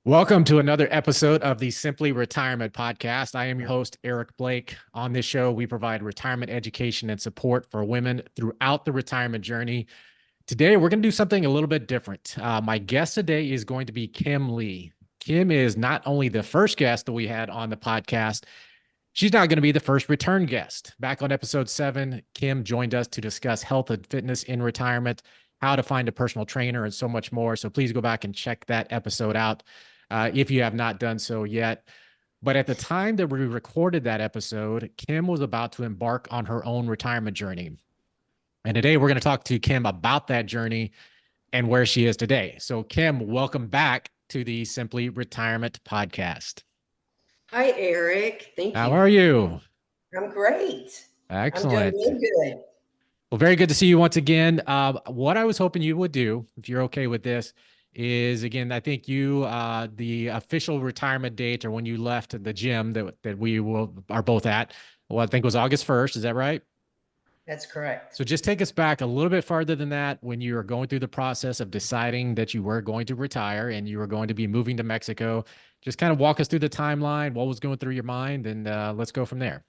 Welcome to another episode of the Simply Retirement Podcast. I am your host, Eric Blake. On this show, we provide retirement education and support for women throughout the retirement journey. Today, we're going to do something a little bit different. My guest today is going to be Kim Lee. Kim is not only the first guest that we had on the podcast, she's now going to be the first return guest. Back on episode 7, Kim joined us to discuss health and fitness in retirement, how to find a personal trainer, and so much more. So please go back and check that episode out if you have not done so yet. But at the time that we recorded that episode, Kim was about to embark on her own retirement journey. And today we're going to talk to Kim about that journey and where she is today. So, Kim, welcome back to the Simply Retirement Podcast. Hi, Eric. Thank How you. are you? I'm great. I'm doing Excellent. real good. Well, very good to see you once again. What I was hoping you would do, if you're okay with this, is again, I think the official retirement date or when you left the gym that we are both at, well, I think was August 1st. Is that right? That's correct. So just take us back a little bit farther than that when you were going through the process of deciding that you were going to retire and you were going to be moving to Mexico. Just kind of walk us through the timeline, what was going through your mind, and let's go from there.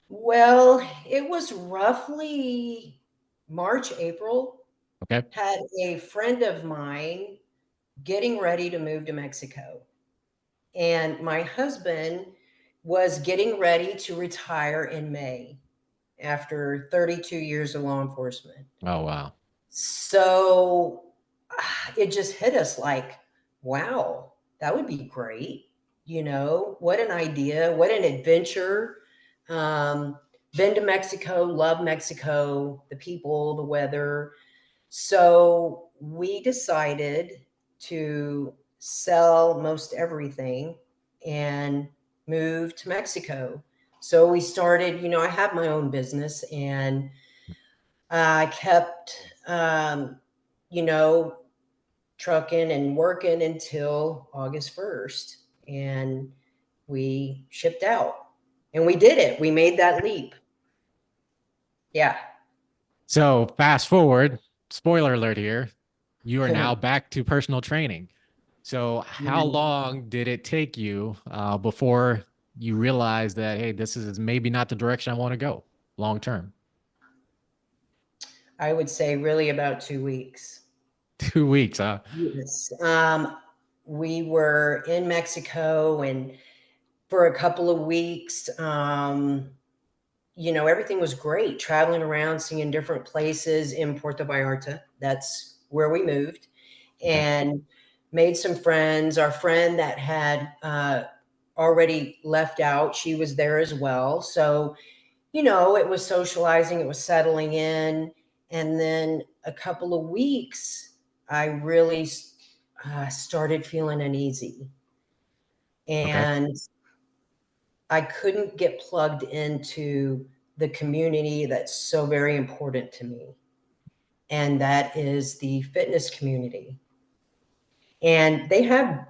Well, it was roughly March, April. Okay. Had a friend of mine getting ready to move to Mexico. And my husband was getting ready to retire in May after 32 years of law enforcement. Oh, wow. So it just hit us like, wow, that would be great. What an idea, what an adventure. Um, been to Mexico, love Mexico, the people, the weather. So we decided to sell most everything and move to Mexico. So we started, I have my own business and I kept, you know, trucking and working until August 1st. And we shipped out and we did it. We made that leap. Yeah. So fast forward, spoiler alert here, you are now back to personal training. So how long did it take you before you realized that, hey, this is maybe not the direction I want to go long term? I would say really about 2 weeks. 2 weeks, huh? Yes. We were in Mexico and for a couple of weeks, everything was great. Traveling around, seeing different places in Puerto Vallarta. That's where we moved, Okay. and made some friends. Our friend that had already left out, she was there as well. So, it was socializing, it was settling in, and then a couple of weeks, I really started feeling uneasy, Okay. and I couldn't get plugged into the community that's so very important to me. And that is the fitness community. And they have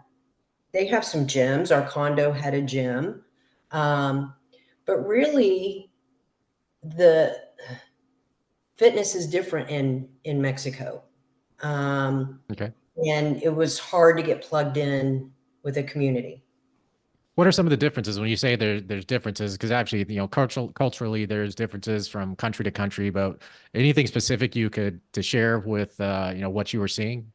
some gyms. Our condo had a gym. Um, but really the fitness is different in Mexico. Um, Okay. and it was hard to get plugged in with a community. What are some of the differences when you say there's differences? Because actually, culturally, there's differences from country to country. But anything specific you could to share with what you were seeing?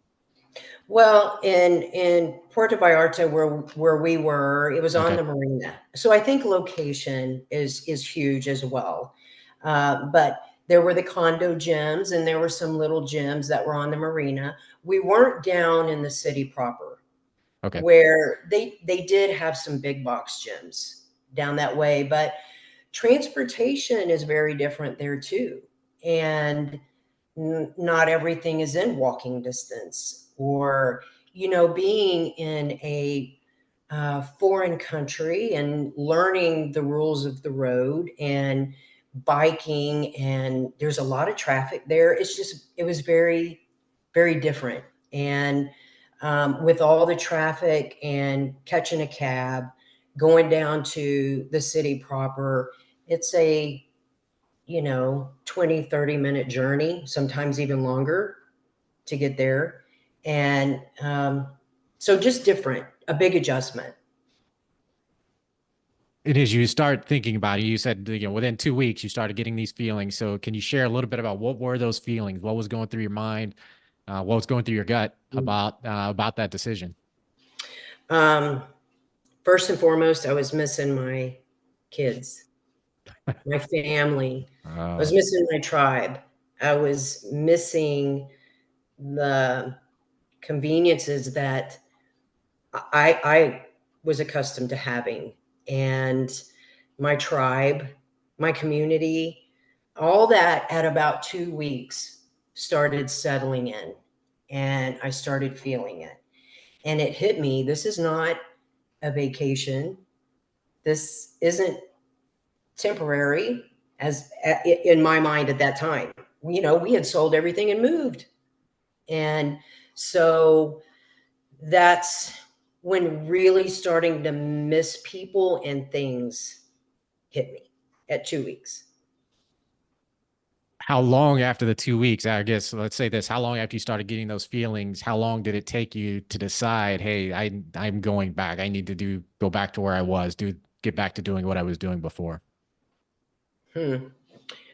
Well, in Puerto Vallarta, where we were, it was on Okay. the marina. So I think location is huge as well. But there were the condo gyms, and there were some little gyms that were on the marina. We weren't down in the city proper, Okay. where they did have some big box gyms down that way, but transportation is very different there too. And not everything is in walking distance, or being in a foreign country and learning the rules of the road and biking, and there's a lot of traffic there. It was very, very different. And with all the traffic and catching a cab going down to the city proper, it's a 20-30 minute journey, sometimes even longer, to get there. And So just different, a big adjustment. And as you start thinking about it, you said, within 2 weeks, you started getting these feelings. So can you share a little bit about what were those feelings? What was going through your mind? What was going through your gut about that decision? Um, First and foremost, I was missing my kids, my family. I was Uh, missing my tribe. I was missing the conveniences that I was accustomed to having, and my tribe, my community, all that at about 2 weeks started settling in, and I started feeling it. And it hit me, this is not a vacation. This isn't temporary, as in my mind at that time. We had sold everything and moved. And so that's when really starting to miss people and things hit me at 2 weeks. how long after the 2 weeks, I guess, let's say this, how long after you started getting those feelings, how long did it take you to decide, hey, I'm going back. I need to go back to where I was, get back to doing what I was doing before? Hmm.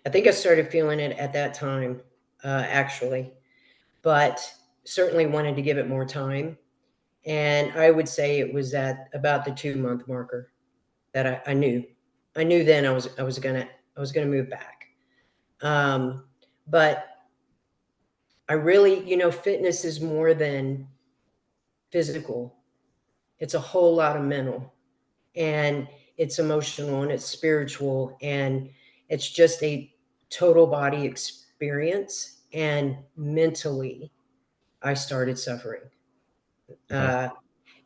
I think I started feeling it at that time, actually, but certainly wanted to give it more time. And I would say it was at about the 2 month marker that I knew. I knew then I was gonna move back. But I really, fitness is more than physical. It's a whole lot of mental, and it's emotional, and it's spiritual, and it's just a total body experience. And mentally, I started suffering. Okay. Uh,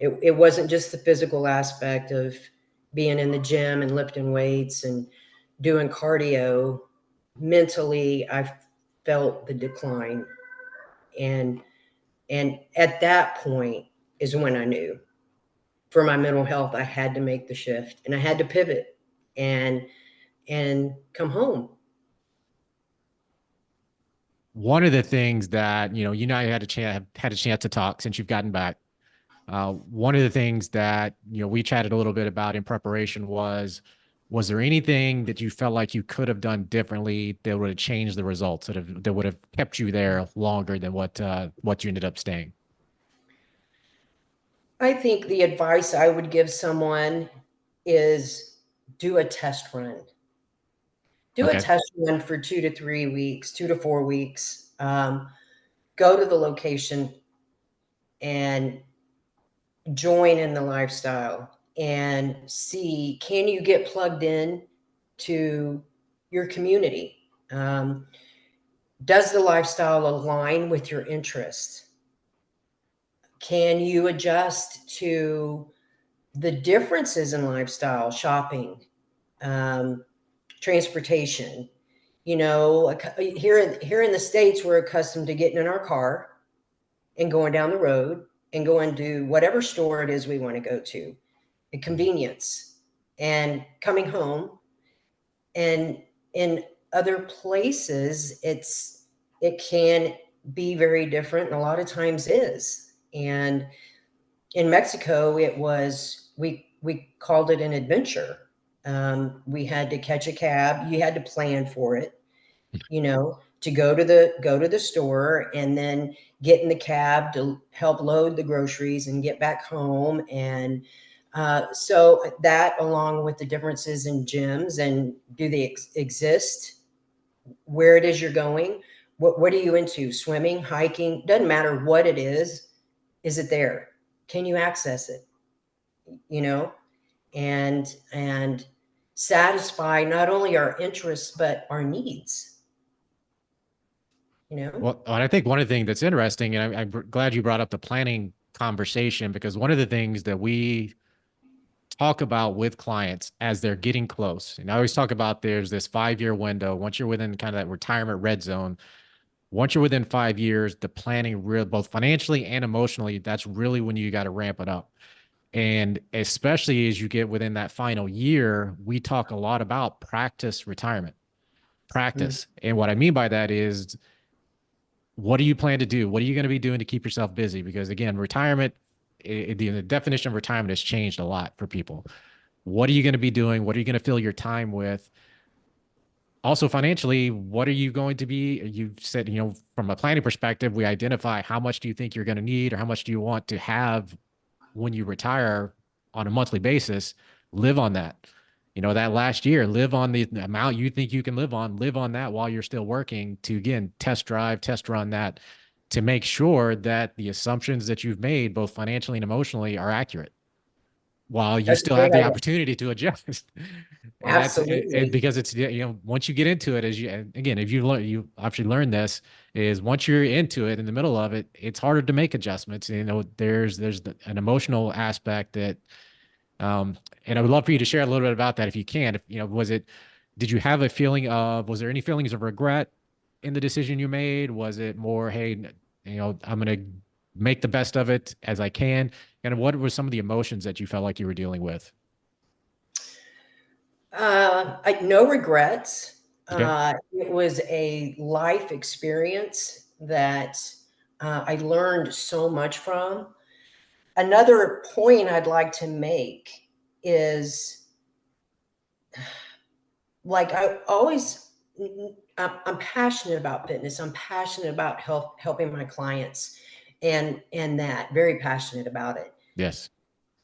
it wasn't just the physical aspect of being in the gym and lifting weights and doing cardio. Mentally, I felt the decline, and at that point is when I knew, for my mental health, I had to make the shift, and I had to pivot and come home. One of the things that, I had a chance to talk since you've gotten back. One of the things that, we chatted a little bit about in preparation was there anything that you felt like you could have done differently that would have changed the results, that would have kept you there longer than what you ended up staying? I think the advice I would give someone is do a test run. Do a Okay. test run for 2 to 3 weeks, 2 to 4 weeks. Go to the location and join in the lifestyle and see, can you get plugged in to your community? Does the lifestyle align with your interests? Can you adjust to the differences in lifestyle, shopping, um, transportation? Here in the States, we're accustomed to getting in our car and going down the road and going to whatever store it is we want to go to, the convenience, and coming home. And in other places, it can be very different, and a lot of times is. And in Mexico, we called it an adventure. We had to catch a cab. You had to plan for it, to go to the store, and then get in the cab to help load the groceries and get back home. And so that, along with the differences in gyms, and do they exist where it is you're going? What are you into? Swimming, hiking? Doesn't matter what it is. Is it there? Can you access it? You know, and satisfy not only our interests but our needs. You know. Well, and I think one of the things that's interesting, and I'm glad you brought up the planning conversation, because one of the things that we talk about with clients as they're getting close, and I always talk about, there's this 5 year window. Once you're within kind of that retirement red zone, once you're within 5 years, the planning, real both financially and emotionally, that's really when you got to ramp it up. And especially as you get within that final year, we talk a lot about practice retirement, Mm. practice. And what I mean by that is, what do you plan to do? What are you going to be doing to keep yourself busy? Because again, retirement, the definition of retirement has changed a lot for people. What are you going to be doing? What are you going to fill your time with? Also, financially, what are you going to be? You've said, from a planning perspective, we identify how much do you think you're going to need or how much do you want to have when you retire on a monthly basis. Live on that. That last year, live on the amount you think you can live on that while you're still working to, again, test run that to make sure that the assumptions that you've made, both financially and emotionally, are accurate while you That's a still great have the idea. opportunity to adjust. And that's Absolutely. because it's, once you get into it, as you, and again, if you learn, you actually learn this is once you're into it in the middle of it, it's harder to make adjustments. There's an emotional aspect that, and I would love for you to share a little bit about that if you can. If, did you have a feeling of, was there any feelings of regret in the decision you made? Was it more, hey, I'm going to make the best of it as I can? And what were some of the emotions that you felt like you were dealing with? No regrets. Okay. It was a life experience that I learned so much from. Another point I'd like to make is like I always, I'm passionate about fitness. I'm passionate about helping my clients, and that very passionate about it. Yes.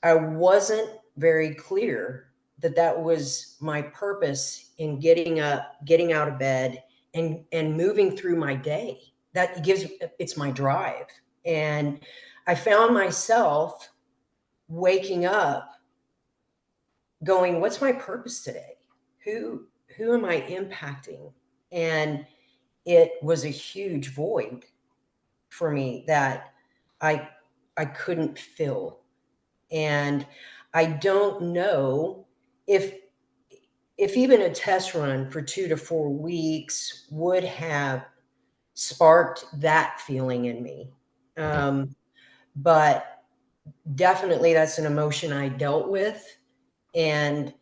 I wasn't very clear that that was my purpose in getting up, getting out of bed, and moving through my day. That gives it's my drive. And I found myself waking up going, what's my purpose today? Who am I impacting? And it was a huge void for me that I I couldn't fill. And I don't know if even a test run for 2 to 4 weeks would have sparked that feeling in me. Okay. But definitely that's an emotion I dealt with. And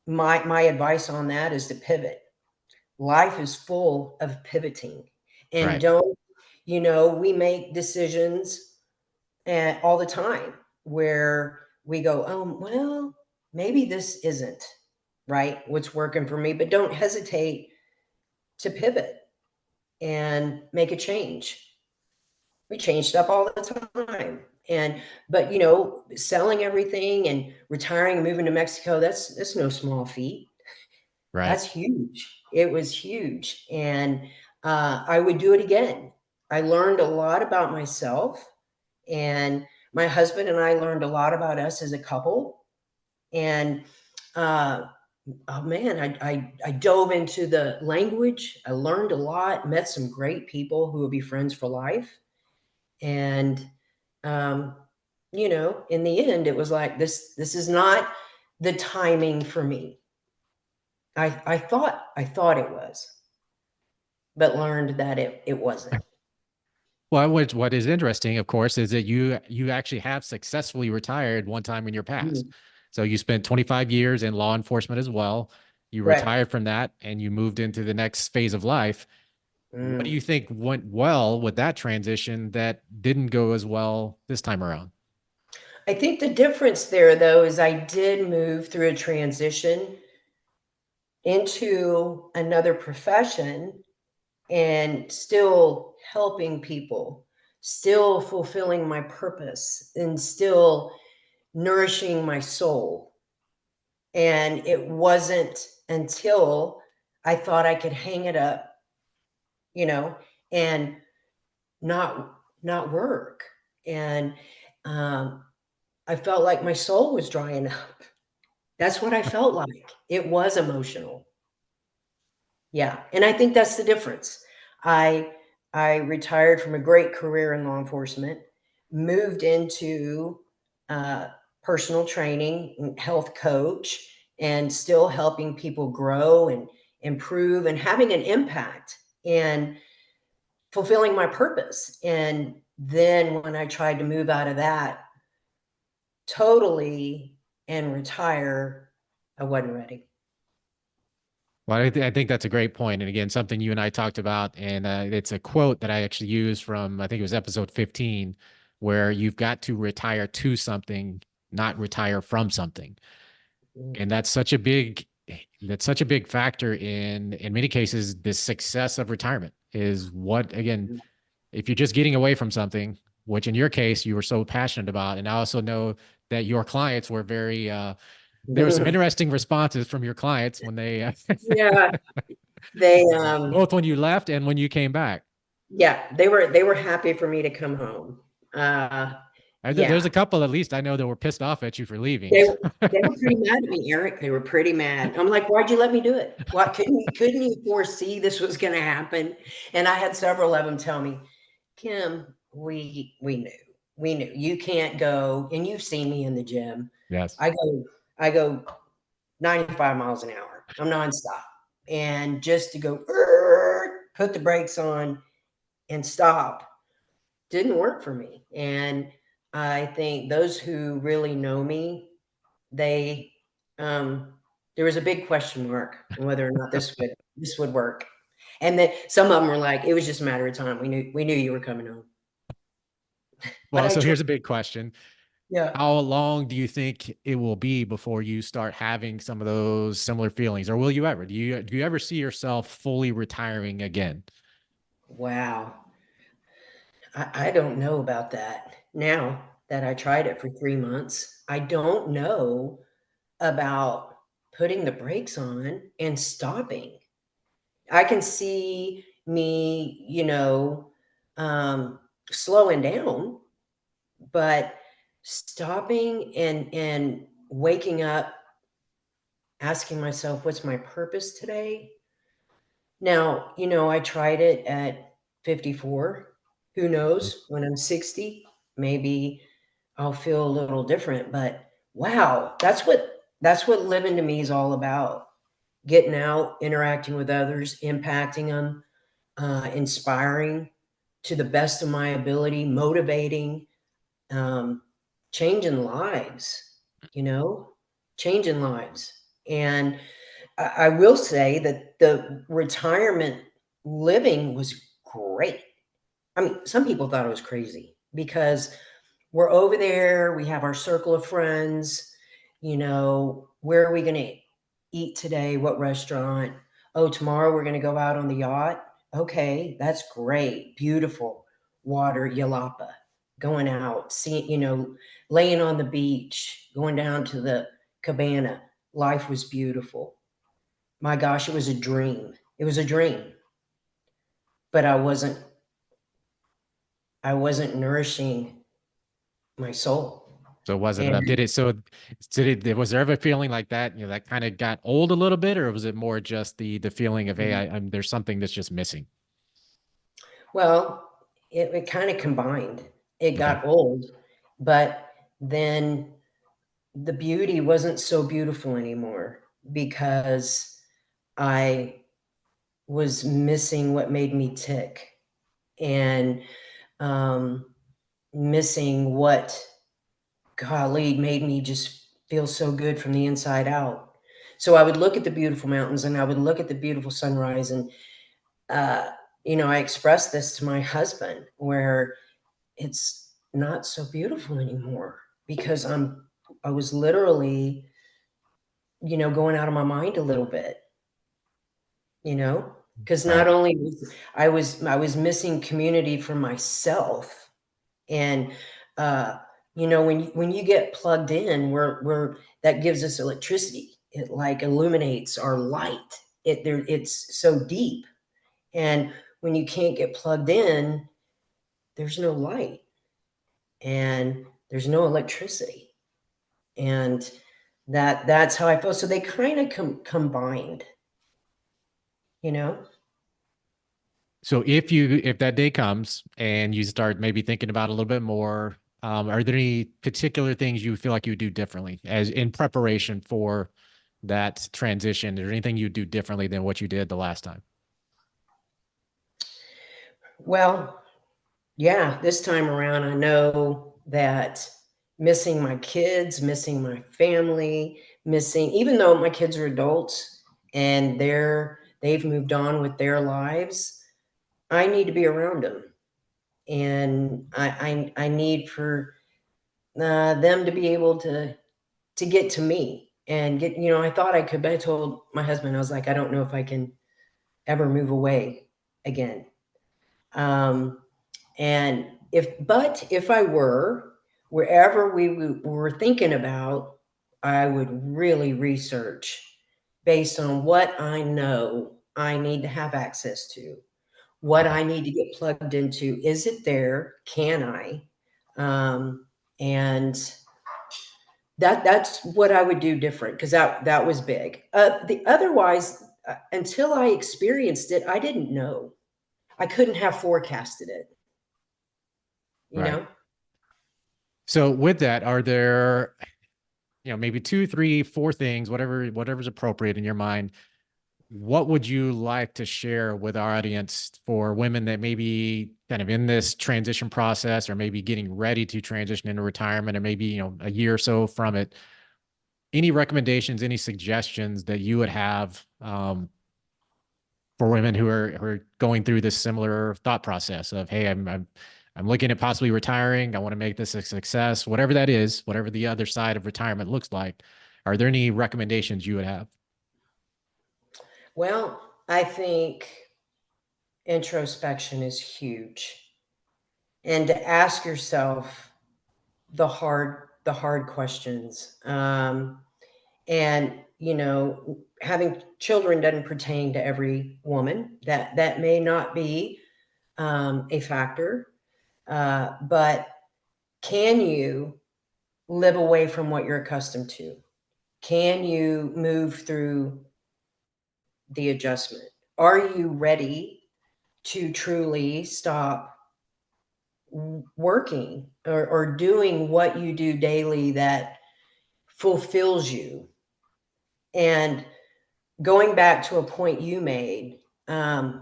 my advice on that is to pivot. Life is full of pivoting. And Right. don't, we make decisions all the time where we go, oh, well, maybe this isn't right what's working for me, but don't hesitate to pivot and make a change. We change stuff all the time. And but selling everything and retiring and moving to Mexico, that's no small feat. Right. That's huge. It was huge. And I would do it again. I learned a lot about myself, and my husband and I learned a lot about us as a couple. And uh, oh man, I dove into the language. I learned a lot, met some great people who will be friends for life. And um, in the end, it was like this is not the timing for me. I thought it was, but learned that it wasn't. Well, what is interesting, of course, is that you actually have successfully retired one time in your past. Mhm. So you spent 25 years in law enforcement as well. You Right. retired from that and you moved into the next phase of life. What do Mm. you think went well with that transition that didn't go as well this time around? I think the difference there, though, is I did move through a transition into another profession and still helping people, still fulfilling my purpose, and still nourishing my soul. And it wasn't until I thought I could hang it up, you know, and not work. And um, I felt like my soul was drying up. That's what I felt like. It was emotional. Yeah, and I think that's the difference. I I retired from a great career in law enforcement, moved into uh, personal training, and health coach, and still helping people grow and improve and having an impact and fulfilling my purpose. And then when I tried to move out of that totally and retire, I wasn't ready. Well, I think that's a great point. And again, something you and I talked about, and it's a quote that I actually used from, I think it was episode 15, where you've got to retire to something, not retire from something. And that's such a big factor in many cases, the success of retirement is what, again, if you're just getting away from something, which in your case you were so passionate about, and I also know that your clients were very there were some interesting responses from your clients when they Yeah, they both when you left and when you came back. yeah, they were happy for me to come home. There's Yeah. a couple at least I know that were pissed off at you for leaving. They were pretty mad at me, Eric. They were pretty mad. I'm like, "Why'd you let me do it? Why couldn't you foresee this was gonna happen?" And I had several of them tell me, "Kim, we knew. We knew. You can't go," and you've seen me in the gym. Yes. I go 95 miles an hour. I'm nonstop. And just to go, put the brakes on and stop didn't work for me. And I think those who really know me, they there was a big question mark on whether or not this would work. And then some of them were like, it was just a matter of time. We knew you were coming home. But Well, I so tried. here's a big question. Yeah. How long do you think it will be before you start having some of those similar feelings, or will you ever? Do you ever see yourself fully retiring again? Wow. I don't know about that. Now that I tried it for 3 months, I don't know about putting the brakes on and stopping. I can see me, slowing down, but stopping and waking up, asking myself, what's my purpose today? Now, I tried it at 54. Who Mhm. knows? When I'm 60, maybe I'll feel a little different, but wow, that's what living to me is all about. Getting out, interacting with others, impacting them, inspiring to the best of my ability, motivating, um, changing lives, you know, changing lives. And I will say that the retirement living was great. I mean, some people thought it was crazy because we're over there, we have our circle of friends, where are we going to eat today? What restaurant? Oh, tomorrow we're going to go out on the yacht. Okay, that's great. Beautiful water, Yalapa. Going out, seeing, laying on the beach, going down to the cabana. Life was beautiful. My gosh, it was a dream. It was a dream, but I wasn't nourishing my soul. So was it And enough? Was there ever a feeling like that, that kind of got old a little bit, or was it more just the feeling of, hey, there's something that's just missing? well, it kind of combined. It Okay. got old, but then the beauty wasn't so beautiful anymore because I was missing what made me tick and um, missing what, golly, made me just feel so good from the inside out. So I would look at the beautiful mountains and I would look at the beautiful sunrise. And, uh, I expressed this to my husband where it's not so beautiful anymore because I was literally, going out of my mind a little bit, because not Right. only I was missing community for myself. And when you get plugged in, we're that gives us electricity. It like illuminates our light. It's so deep. And when you can't get plugged in, there's no light and there's no electricity. And that's how I feel. So they kind of combined, you know. So if that day comes and you start maybe thinking about it a little bit more, are there any particular things you feel like you would do differently as in preparation for that transition? Is there anything you do differently than what you did the last time? Well, yeah, this time around, I know that missing my kids, missing my family, missing, even though my kids are adults and they've moved on with their lives, I need to be around them. and I need for them to be able to get to me and get, I thought I could, but I told my husband, I was like, I don't know if I can ever move away again. Um, and if I were, wherever were thinking about, I would really research based on what I know I need to have access to, what I need to get plugged into. Is it there? Can I? And that's what I would do different, because that was big. The otherwise, until I experienced it, I didn't know. I couldn't have forecasted it. You Right. know. So with that, are there, maybe two, three, four things, whatever's appropriate in your mind? What would you like to share with our audience for women that may be kind of in this transition process, or maybe getting ready to transition into retirement, or maybe, a year or so from it? Any recommendations, any suggestions that you would have for women who are going through this similar thought process of, hey, I'm looking at possibly retiring. I want to make this a success, whatever that is, whatever the other side of retirement looks like. Are there any recommendations you would have? Well, I think introspection is huge, and to ask yourself the hard questions. And having children doesn't pertain to every woman. That may not be a factor, but can you live away from what you're accustomed to? Can you move through the adjustment? Are you ready to truly stop working or doing what you do daily that fulfills you? And going back to a point you made, I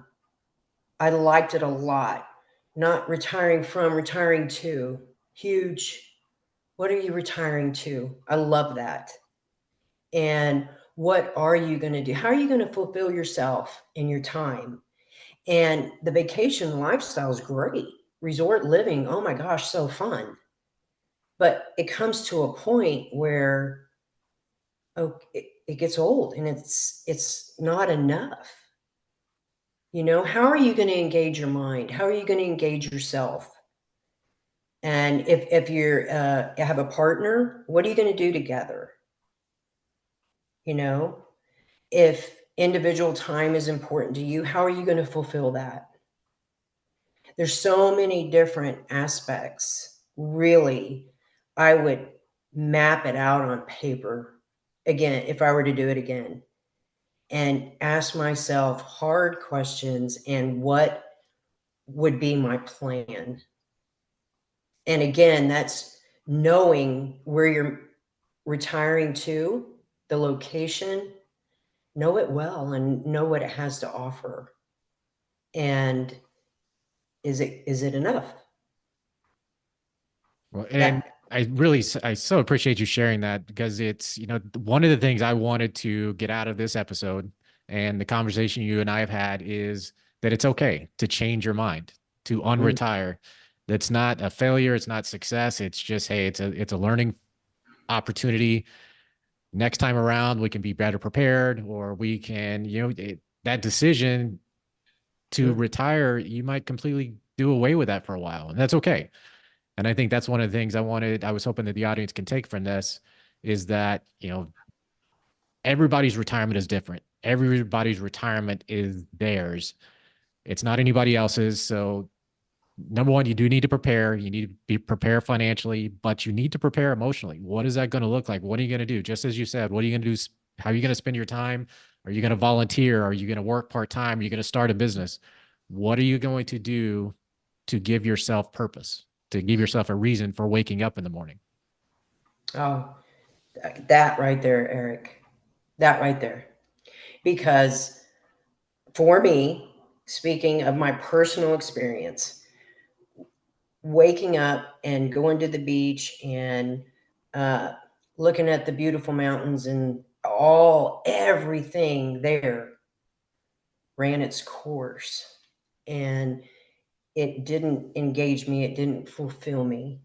liked it a lot. Not retiring from, retiring to. Huge. What are you retiring to? I love that. And what are you going to do? How are you going to fulfill yourself in your time? And the vacation lifestyle is great. Resort living, oh my gosh, so fun. But it comes to a point where, oh, it gets old and it's not enough. How are you going to engage your mind? How are you going to engage yourself? And if you're have a partner, what are you going to do together? You know, if individual time is important to you, how are you going to fulfill that? There's so many different aspects. Really, I would map it out on paper again if I were to do it again, and ask myself hard questions and what would be my plan. And again, that's knowing where you're retiring to, the location, know it well and know what it has to offer. And is it enough? Well, and That I so appreciate you sharing that, because it's, one of the things I wanted to get out of this episode and the conversation you and I have had is that it's okay to change your mind, to mm, unretire. That's not a failure. It's not success. It's just, hey, it's a learning opportunity. Next time around, we can be better prepared, or we can, that decision to mm, retire, you might completely do away with that for a while, and that's okay. And I think that's one of the things I was hoping that the audience can take from this is that, everybody's retirement is different. Everybody's retirement is theirs. It's not anybody else's. So number one, you do need to prepare. You need to be prepared financially, but you need to prepare emotionally. What is that going to look like? What are you going to do? Just as you said, what are you going to do? How are you going to spend your time? Are you going to volunteer? Are you going to work part-time? Are you going to start a business? What are you going to do to give yourself purpose, to give yourself a reason for waking up in the morning? oh, that right there, Eric. That right there. Because for me, speaking of my personal experience, waking up and going to the beach and uh, looking at the beautiful mountains and everything there ran its course. And it didn't engage me. It didn't fulfill me.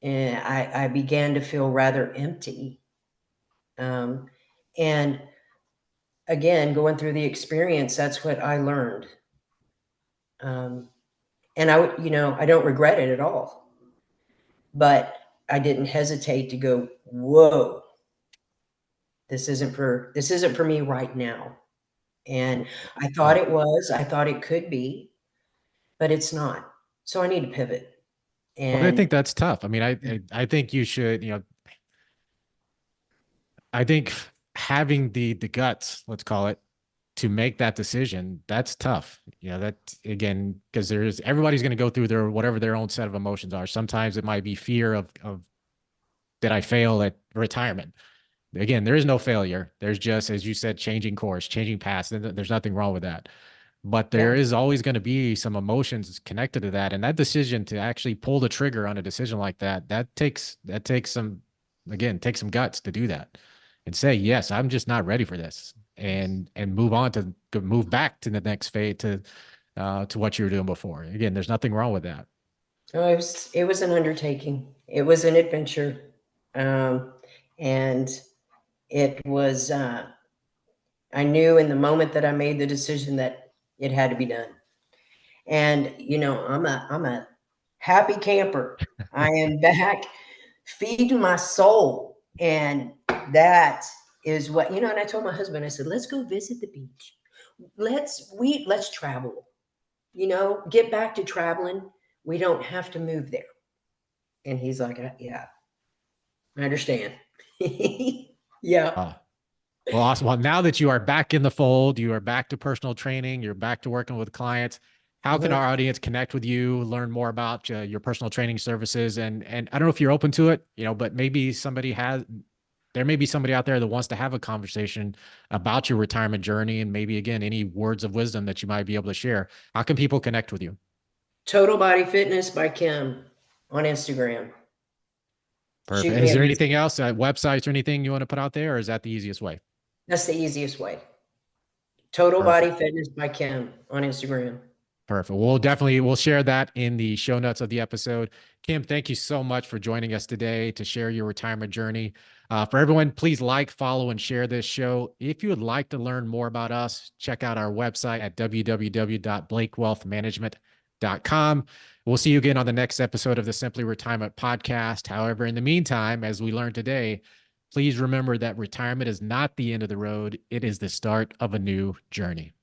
And I began to feel rather empty. And again, going through the experience, that's what I learned. And I would, I don't regret it at all, but I didn't hesitate to go, whoa, this isn't for me right now. And I thought Right. it was, I thought it could be, but it's not. So I need to pivot. Well, I And think that's tough. I mean, I think you should, I think having the guts, let's call it, to make that decision, that's tough. That again, because everybody's going to go through their whatever their own set of emotions are. Sometimes it might be fear of did I fail at retirement? Again, there is no failure. There's just, as you said, changing course, changing paths. There's nothing wrong with that. But yeah, there is always going to be some emotions connected to that. And that decision to actually pull the trigger on a decision like that, that takes some, again, take some guts to do that and say, yes, I'm just not ready for this, and move on to move back to the next phase to what you were doing before. Again, there's nothing wrong with that. oh, it was an undertaking. It was an adventure. Um, and it was, I knew in the moment that I made the decision that it had to be done. And, I'm a happy camper. I am back feeding my soul. And that is what, and I told my husband, I said, let's go visit the beach. Let's travel, get back to traveling. We don't have to move there. And he's like, yeah, I understand. Yeah. Uh, Well, awesome. Well, now that you are back in the fold, you are back to personal training, you're back to working with clients. How can Uh-huh. our audience connect with you, learn more about your personal training services? And I don't know if you're open to it, but maybe there may be somebody out there that wants to have a conversation about your retirement journey, and maybe again, any words of wisdom that you might be able to share. How can people connect with you? Total Body Fitness by Kim on Instagram. Shoot Perfect. me Is a there message. anything else, websites or anything you want to put out there, or is that the easiest way? That's the easiest way. Total Body Perfect. Fitness by Kim on Instagram. Perfect. We'll share that in the show notes of the episode. Kim, thank you so much for joining us today to share your retirement journey. For everyone, please like, follow, and share this show. If you would like to learn more about us, check out our website at www.blakewealthmanagement.com. We'll see you again on the next episode of the Simply Retirement podcast. However, in the meantime, as we learned today, please remember that retirement is not the end of the road. It is the start of a new journey.